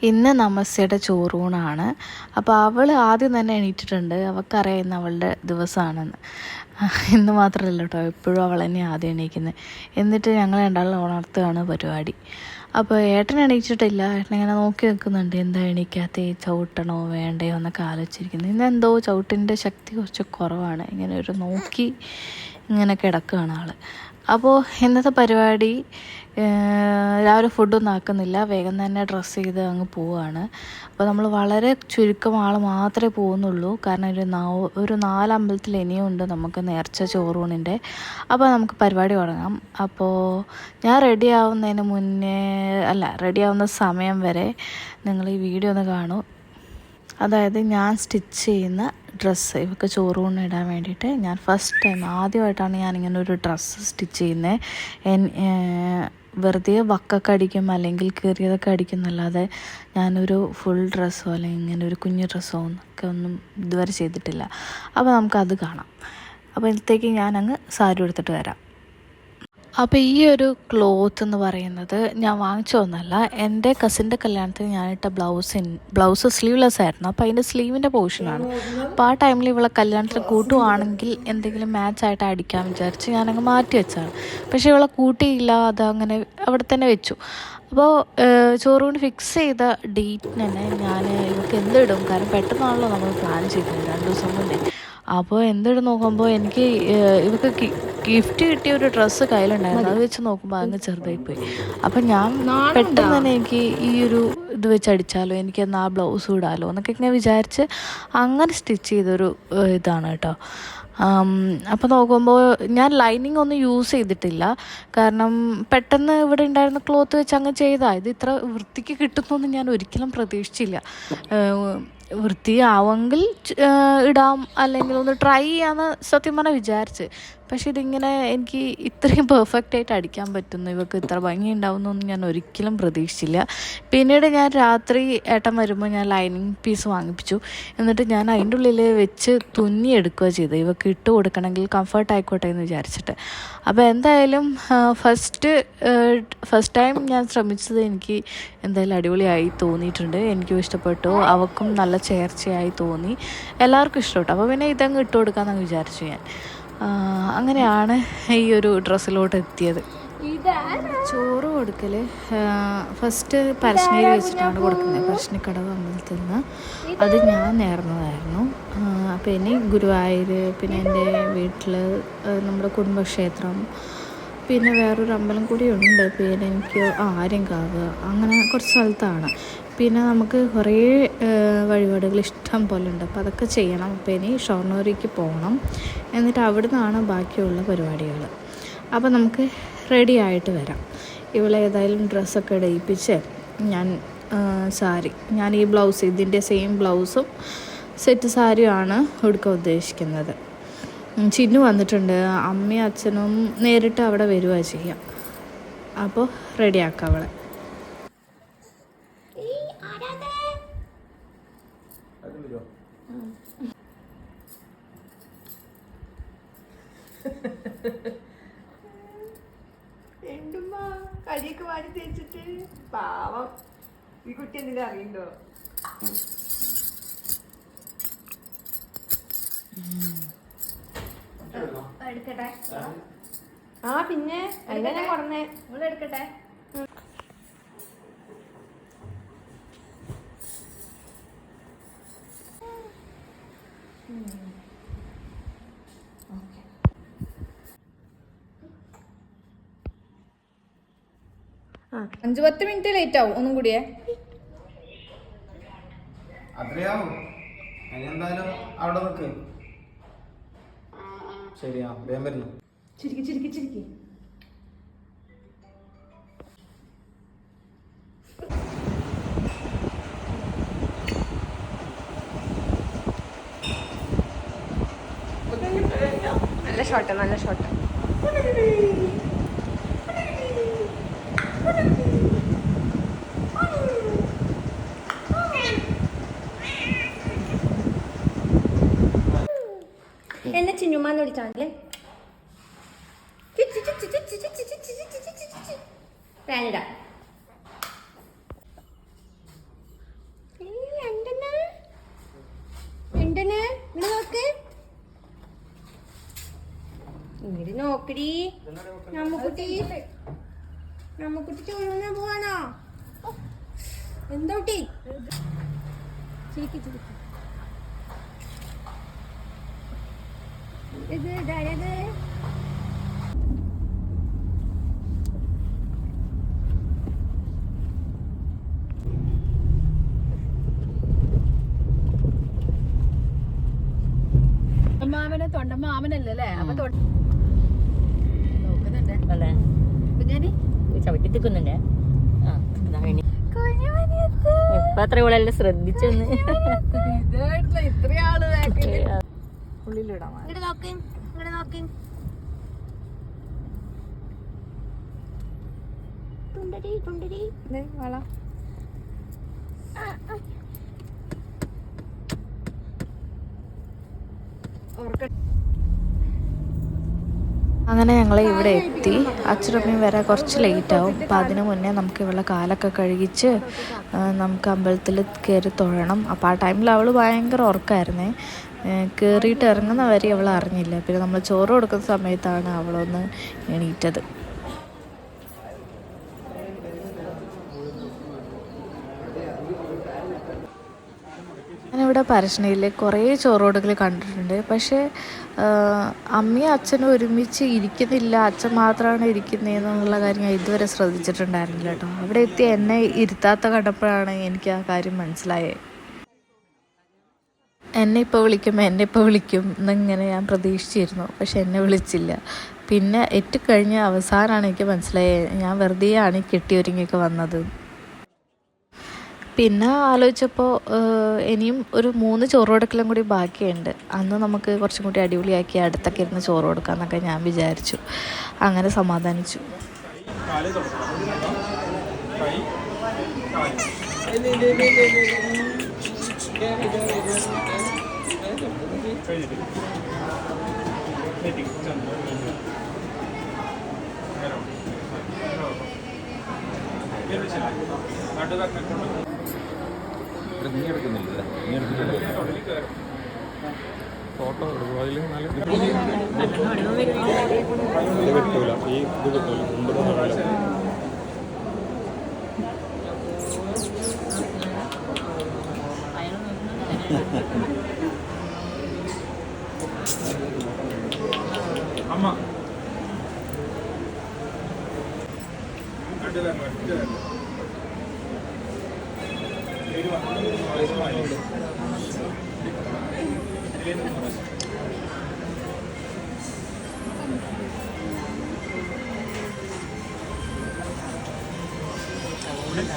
ഇന്ന് നമസ്തയുടെ ചോറൂണാണ്. അപ്പോൾ അവൾ ആദ്യം തന്നെ എണീറ്റിട്ടുണ്ട്. അവൾക്കറിയാം ഇന്ന് അവളുടെ ദിവസമാണെന്ന്. ഇന്ന് മാത്രമല്ല കേട്ടോ, എപ്പോഴും അവൾ തന്നെ ആദ്യം എണീക്കുന്നത്. എന്നിട്ട് ഞങ്ങൾ രണ്ടാളും ഉണർത്തുകയാണ് പരിപാടി. അപ്പോൾ ഏട്ടൻ എണീച്ചിട്ടില്ല. ഏട്ടനിങ്ങനെ നോക്കി നിൽക്കുന്നുണ്ട്, എന്താ എണീക്കാത്ത, ചവിട്ടണോ വേണ്ടയോ എന്നൊക്കെ ആലോചിച്ചിരിക്കുന്നത്. ഇന്നെന്തോ ചവിട്ടിൻ്റെ ശക്തി കുറച്ച് കുറവാണ്. ഇങ്ങനെ ഒരു നോക്കി ഇങ്ങനെ കിടക്കുകയാണ് ആൾ. അപ്പോൾ ഇന്നത്തെ പരിപാടി രാവിലെ ഫുഡൊന്നും ആക്കുന്നില്ല, വേഗം തന്നെ ഡ്രസ്സ് ചെയ്ത് അങ്ങ് പോവുകയാണ്. അപ്പോൾ നമ്മൾ വളരെ ചുരുക്കം ആൾ മാത്രമേ പോകുന്നുള്ളൂ. കാരണം ഒരു 4 അമ്പലത്തിൽ ഇനിയും ഉണ്ട് നമുക്ക് നേർച്ച ചോറൂണിൻ്റെ. അപ്പോൾ നമുക്ക് പരിപാടി തുടങ്ങാം. അപ്പോൾ ഞാൻ റെഡിയാവുന്നതിന് മുന്നേ റെഡിയാവുന്ന സമയം വരെ നിങ്ങൾ ഈ വീഡിയോ ഒന്ന് കാണൂ. അതായത് ഞാൻ സ്റ്റിച്ച് ചെയ്യുന്ന ഡ്രസ്സ് ഇവർക്ക് ചോറൂണ് ഇടാൻ വേണ്ടിയിട്ട് ഞാൻ ഫസ്റ്റ് ടൈം ആദ്യമായിട്ടാണ് ഞാനിങ്ങനെ ഒരു ഡ്രസ്സ് സ്റ്റിച്ച് ചെയ്യുന്നത്. വെറുതെ വക്കൊക്കെ അടിക്കും അല്ലെങ്കിൽ കീറിയതൊക്കെ അടിക്കും എന്നല്ലാതെ ഞാനൊരു ഫുൾ ഡ്രസ്സോ അല്ലെങ്കിൽ ഇങ്ങനെ ഒരു കുഞ്ഞു ഡ്രസ്സോ ഒക്കെ ഒന്നും ഇതുവരെ ചെയ്തിട്ടില്ല. അപ്പോൾ നമുക്കത് കാണാം. അപ്പോൾ ഇന്നത്തേക്ക് ഞാനങ്ങ് സാരി എടുത്തിട്ട് വരാം. അപ്പോൾ ഈ ഒരു ക്ലോത്ത് എന്ന് പറയുന്നത് ഞാൻ വാങ്ങിച്ചതൊന്നുമല്ല. എൻ്റെ കസിൻ്റെ കല്യാണത്തിന് ഞാനിട്ട ബ്ലൗസ് സ്ലീവ്ലെസ് ആയിരുന്നു. അപ്പോൾ അതിൻ്റെ സ്ലീവിൻ്റെ പോർഷനാണ്. അപ്പോൾ ആ ടൈമിൽ ഇവളെ കല്യാണത്തിന് കൂട്ടുവാണെങ്കിൽ എന്തെങ്കിലും മാച്ചായിട്ട് അടിക്കാൻ വിചാരിച്ച് ഞാനങ്ങ് മാറ്റി വെച്ചതാണ്. പക്ഷേ ഇവളെ കൂട്ടിയില്ല, അതങ്ങനെ അവിടെ തന്നെ വെച്ചു. അപ്പോൾ ചോറൂണ് ഫിക്സ് ചെയ്ത ഡേറ്റിന് തന്നെ ഞാൻ ഇവൾക്ക് എന്തിടും, കാരണം പെട്ടെന്നാണല്ലോ നമ്മൾ പ്ലാൻ ചെയ്തത് 2 ദിവസം മുന്നേ. അപ്പോൾ എന്തിടും നോക്കുമ്പോൾ എനിക്ക് ഇവർക്ക് ഗിഫ്റ്റ് കിട്ടിയ ഒരു ഡ്രസ്സ് കയ്യിലുണ്ടായിരുന്നു. അത് വെച്ച് നോക്കുമ്പോൾ അങ്ങ് ചെറുതായിപ്പോയി. അപ്പം ഞാൻ പെട്ടെന്ന് തന്നെ എനിക്ക് ഈ ഒരു ഇത് വെച്ച് അടിച്ചാലോ, എനിക്കെന്നാൽ ആ ബ്ലൗസ് ഇടാലോ എന്നൊക്കെ ഇങ്ങനെ വിചാരിച്ച് അങ്ങനെ സ്റ്റിച്ച് ചെയ്തൊരു ഇതാണ് കേട്ടോ. അപ്പോൾ നോക്കുമ്പോൾ ഞാൻ ലൈനിങ് ഒന്നും യൂസ് ചെയ്തിട്ടില്ല. കാരണം പെട്ടെന്ന് ഇവിടെ ഉണ്ടായിരുന്ന ക്ലോത്ത് വെച്ച് അങ്ങ് ചെയ്താൽ ഇത് ഇത്ര വൃത്തിക്ക് കിട്ടുന്നൊന്നും ഞാൻ ഒരിക്കലും പ്രതീക്ഷിച്ചില്ല. വൃത്തിയാവെങ്കിൽ ഇടാം, അല്ലെങ്കിൽ ഒന്ന് ട്രൈ ചെയ്യാമെന്ന് സത്യം പറഞ്ഞാൽ വിചാരിച്ച്. പക്ഷെ ഇതിങ്ങനെ എനിക്ക് ഇത്രയും പെർഫെക്റ്റ് ആയിട്ട് അടിക്കാൻ പറ്റുന്നു, ഇവർക്ക് ഇത്ര ഭംഗി ഉണ്ടാവുന്നൊന്നും ഞാൻ ഒരിക്കലും പ്രതീക്ഷിച്ചില്ല. പിന്നീട് ഞാൻ രാത്രി ഏട്ടൻ വരുമ്പോൾ ഞാൻ ലൈനിങ് പീസ് വാങ്ങിപ്പിച്ചു. എന്നിട്ട് ഞാൻ അതിൻ്റെ ഉള്ളിൽ വെച്ച് തുന്നിയെടുക്കുക ചെയ്തത്, ഇവർക്ക് ഇട്ട് കൊടുക്കണമെങ്കിൽ കംഫർട്ട് ആയിക്കോട്ടെ എന്ന് വിചാരിച്ചിട്ട്. അപ്പോൾ എന്തായാലും ഫസ്റ്റ് ടൈം ഞാൻ ശ്രമിച്ചത് എനിക്ക് എന്തായാലും അടിപൊളിയായി തോന്നിയിട്ടുണ്ട്. എനിക്കും ഇഷ്ടപ്പെട്ടു, അവൾക്കും നല്ല ചേർച്ചയായി തോന്നി, എല്ലാവർക്കും ഇഷ്ടപ്പെട്ടു. അപ്പോൾ പിന്നെ ഇതങ്ങ് ഇട്ട് കൊടുക്കാമെന്നങ്ങ് വിചാരിച്ചു ഞാൻ. അങ്ങനെയാണ് ഈ ഒരു ഡ്രസ്സിലോട്ട് എത്തിയത്. ചോറ് കൊടുക്കൽ ഫസ്റ്റ് പരശ്ശിനിയിൽ വെച്ചിട്ടാണ് കൊടുക്കുന്നത്, പരശ്ശിനിക്കടവ് അമ്പലത്തിൽ നിന്ന്. അത് ഞാൻ നേർന്നതായിരുന്നു. അപ്പോൾ ഇനി ഗുരുവായൂർ, പിന്നെ എൻ്റെ വീട്ടിൽ നമ്മുടെ കുടുംബക്ഷേത്രം, പിന്നെ വേറൊരു അമ്പലം കൂടി ഉണ്ട്, പിന്നെ എനിക്ക് ആര്യങ്കാവ്, അങ്ങനെ കുറച്ച് സ്ഥലത്താണ്. പിന്നെ നമുക്ക് കുറേ വഴിപാടുകൾ ഇഷ്ടം പോലെ ഉണ്ട്. അപ്പോൾ അതൊക്കെ ചെയ്യണം. അപ്പോൾ ഇനി ഷൊർണൂരേക്ക് പോകണം. എന്നിട്ട് അവിടെ നിന്നാണ് ബാക്കിയുള്ള പരിപാടികൾ. അപ്പോൾ നമുക്ക് റെഡി ആയിട്ട് വരാം. ഇവളെ ഏതായാലും ഡ്രസ്സൊക്കെ ഇടയിപ്പിച്ച് ഞാൻ ഈ ബ്ലൗസ്, ഇതിൻ്റെ സെയിം ബ്ലൗസും സെറ്റ് സാരിയുമാണ് ഉടുക്കാൻ ഉദ്ദേശിക്കുന്നത്. ചിന്നു വന്നിട്ടുണ്ട്. അമ്മയും അച്ഛനും നേരിട്ട് അവിടെ വരിക ചെയ്യാം. അപ്പോൾ റെഡിയാക്കാം അവളെ. എന്തുമ്മ കരിയൊക്കെ വാരി തേച്ചിട്ട് പാവം ഈ കുട്ടി എന്തെങ്കിലും അറിയണ്ടോ? എടുക്കട്ടെ. ആ പിന്നെ അങ്ങനെ പറഞ്ഞേ, എടുക്കട്ടെ. ആ 5-10 മിനിറ്റ് ലേറ്റ് ആവും, ഒന്നും കൂടിയേ. അത്രയാവും. എന്തായാലും അവിടെ നിൽക്ക്. ശരിയാ, വേഗം വരുന്നു. ചിരിക്കി. നല്ല ഷോട്ട്. എന്നെ ചിന്നുമാന്ന് വിളിച്ചാൽ ഫാനിടാം. നോക്കടി. നമ്മക്കുട്ടി ചോറുന്ന പോവാണോ? എന്തോട്ടി ഇത് ഇതായത് മാമനെ തൊണ്ടമാമനല്ലേ? അപ്പൊ നോക്കുന്നുണ്ട് കുഞ്ഞാനി ചവിട്ടിത്തിക്കുന്നുണ്ടേ. ഇപ്പൊ അത്ര ഇവളെല്ലാം ശ്രദ്ധിച്ചെന്ന്. ഇത്രയാള് ഉള്ളിലിടാം. വള അങ്ങനെ ഞങ്ങൾ ഇവിടെ എത്തി. അച്ഛനമ്മയും വരെ കുറച്ച് ലേറ്റാവും. അപ്പം അതിന് മുന്നേ നമുക്ക് ഇവളുടെ കാലൊക്കെ കഴുകിച്ച് നമുക്ക് അമ്പലത്തിൽ കയറി തൊഴണം. അപ്പോൾ ആ ടൈമിൽ അവൾ ഭയങ്കര ഉറക്കമായിരുന്നേ. കയറിയിട്ട് ഇറങ്ങുന്ന വരെ അവൾ അറിഞ്ഞില്ല. പിന്നെ നമ്മൾ ചോറ് കൊടുക്കുന്ന സമയത്താണ് അവളൊന്ന് എണീറ്റത്. ഞാനിവിടെ പരശ്ശനയിൽ കുറേ ചോറോടുകൾ കണ്ടിട്ടുണ്ട്. പക്ഷേ അമ്മയും അച്ഛനും ഒരുമിച്ച് ഇരിക്കുന്നില്ല, അച്ഛൻ മാത്രമാണ് ഇരിക്കുന്നതെന്നുള്ള കാര്യം ഞാൻ ഇതുവരെ ശ്രദ്ധിച്ചിട്ടുണ്ടായിരുന്നില്ല കേട്ടോ. അവിടെ എത്തി എന്നെ ഇരുത്താത്ത കണ്ടപ്പോഴാണ് എനിക്ക് ആ കാര്യം മനസ്സിലായത്. എന്നെ ഇപ്പോൾ വിളിക്കും എന്നിങ്ങനെ ഞാൻ പ്രതീക്ഷിച്ചിരുന്നു. പക്ഷെ എന്നെ വിളിച്ചില്ല. പിന്നെ എത്തിക്കഴിഞ്ഞ് അവസാനമാണ് എനിക്ക് മനസ്സിലായത് ഞാൻ വെറുതെയാണ് കെട്ടിയൊരുങ്ങിയൊക്കെ വന്നത്. പിന്നെ ആലോചിച്ചപ്പോൾ ഇനിയും ഒരു 3 ചോറ് കൊടുക്കലും കൂടി ബാക്കിയുണ്ട്. അന്ന് നമുക്ക് കുറച്ചും കൂടി അടിപൊളിയാക്കി അടുത്തൊക്കെ ഇരുന്ന് ചോറ് കൊടുക്കാമെന്നൊക്കെ ഞാൻ വിചാരിച്ചു. അങ്ങനെ സമാധാനിച്ചു. ഫോട്ടോ എടുക്കും. അതിൽ നല്ല അമ്മ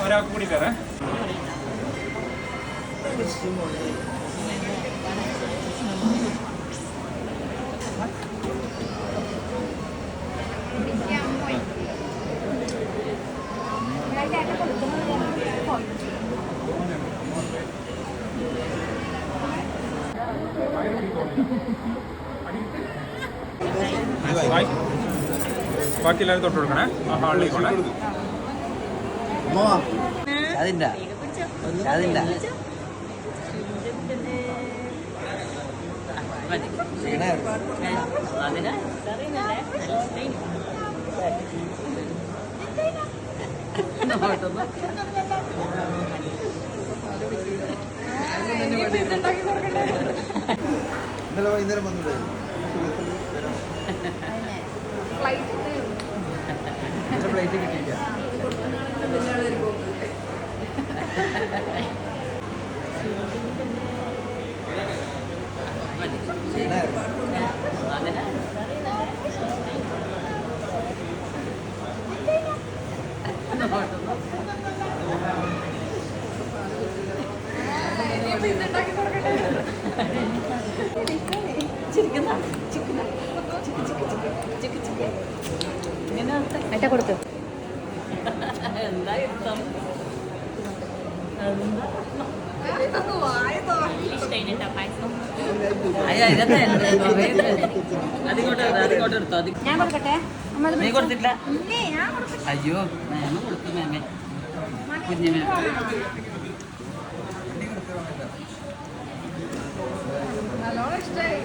ഒരാൾക്ക് കൂടി കയറേ. ബാക്കി എല്ലാവരും തൊട്ട് കൊടുക്കണേ. ആ ഹാളിലേക്ക് കൊണ്ടേ അതിന്റെ ഇന്നലെ വൈകുന്നേരം വന്നിട്ട് ഫ്ലൈറ്റ് കിട്ടിയില്ല. ഏട്ടാ കൊടുത്തു. എന്താ ഇഷ്ടം? ഞാൻ കൊടുക്കട്ടെ? നീ കൊടുത്തില്ല? അയ്യോ ഞാൻ കൊടുത്തു മേമേ. കുഞ്ഞിന് നല്ലോണം ഇഷ്ടമായി.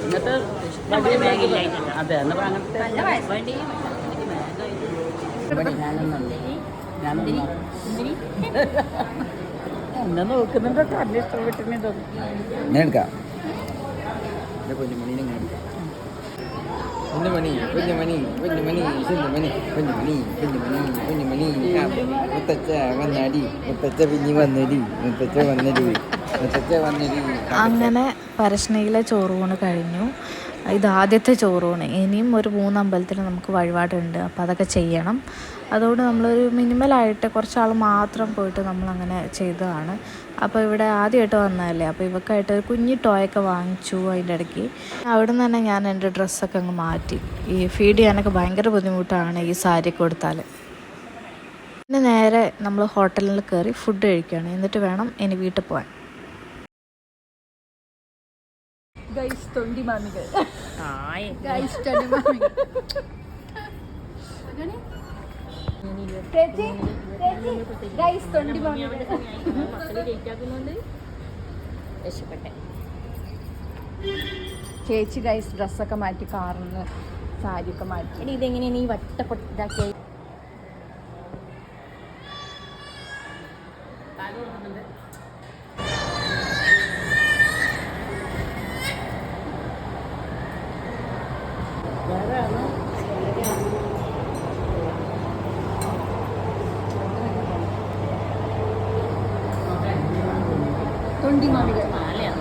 ഇന്നത്തെ അതെ എന്നാ അങ്ങനത്തെ എന്നാ നോക്കുന്നുണ്ടോ തന്നെ ഇഷ്ടപ്പെട്ടിനെ ഞാൻ എടുക്കാം കുഞ്ഞുമണീനെ കുഞ്ഞുമണി കുഞ്ഞുമണി കുഞ്ഞുമണി കുഞ്ഞുമണി കുഞ്ഞുമണി കുഞ്ഞുമണി കുഞ്ഞുമണി മുത്തച്ഛ വന്നടി മുത്തച്ഛ പിഞ്ഞി വന്നടി മുത്തച്ഛ വന്നടി മുത്തച്ഛ വന്നടി. അങ്ങനെ പരശ്നയിലെ ചോറൂണ് കഴിഞ്ഞു. ഇതാദ്യത്തെ ചോറൂണ്. ഇനിയും ഒരു 3 അമ്പലത്തിൽ നമുക്ക് വഴിപാടുണ്ട്. അപ്പോൾ അതൊക്കെ ചെയ്യണം. അതുകൊണ്ട് നമ്മളൊരു മിനിമലായിട്ട് കുറച്ചാൾ മാത്രം പോയിട്ട് നമ്മളങ്ങനെ ചെയ്തതാണ്. അപ്പോൾ ഇവിടെ ആദ്യമായിട്ട് വന്നതല്ലേ, അപ്പോൾ ഇവക്കായിട്ട് ഒരു കുഞ്ഞി ടോയൊക്കെ വാങ്ങിച്ചു. അതിൻ്റെ ഇടയ്ക്ക് അവിടെ നിന്ന് തന്നെ ഞാൻ എൻ്റെ ഡ്രസ്സൊക്കെ അങ്ങ് മാറ്റി. ഈ ഫീഡ് ചെയ്യാനൊക്കെ ഭയങ്കര ബുദ്ധിമുട്ടാണ് ഈ സാരിയൊക്കെ കൊടുത്താൽ. പിന്നെ നേരെ നമ്മൾ ഹോട്ടലിൽ കയറി ഫുഡ് കഴിക്കുകയാണ്. എന്നിട്ട് വേണം ഇനി വീട്ടിൽ പോകാൻ. ചേച്ചി ഗൈസ് ഡ്രസ്സൊക്കെ മാറ്റി കാറിന്ന് സാരിയൊക്കെ മാറ്റി. ഇതെങ്ങനെയാണ് ഈ വട്ടപ്പൊട്ടാക്കിയ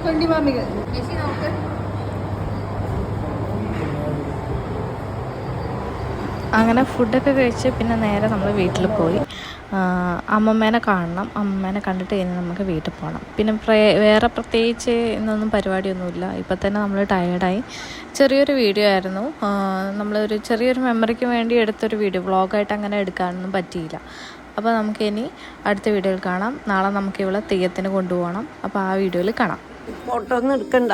തൊണ്ടിമാമികൾ അങ്ങനെ ഫുഡൊക്കെ കഴിച്ച് പിന്നെ നേരെ നമ്മൾ വീട്ടിൽ പോയി. അമ്മമ്മേനെ കാണണം. അമ്മമ്മേനെ കണ്ടിട്ട് ഇനി നമുക്ക് വീട്ടിൽ പോകണം. പിന്നെ വേറെ പ്രത്യേകിച്ച് ഇന്നൊന്നും പരിപാടിയൊന്നുമില്ല. ഇപ്പം തന്നെ നമ്മൾ ടയേർഡായി. ചെറിയൊരു വീഡിയോ ആയിരുന്നു. നമ്മളൊരു ചെറിയൊരു മെമ്മറിക്ക് വേണ്ടി എടുത്തൊരു വീഡിയോ. വ്ളോഗായിട്ട് അങ്ങനെ എടുക്കാനൊന്നും പറ്റിയില്ല. അപ്പോൾ നമുക്കിനി അടുത്ത വീഡിയോയിൽ കാണാം. നാളെ നമുക്ക് ഇവിടെ തെയ്യത്തിന് കൊണ്ടുപോകണം. അപ്പോൾ ആ വീഡിയോയിൽ കാണാം. ഫോട്ടോ ഒന്നും എടുക്കണ്ട.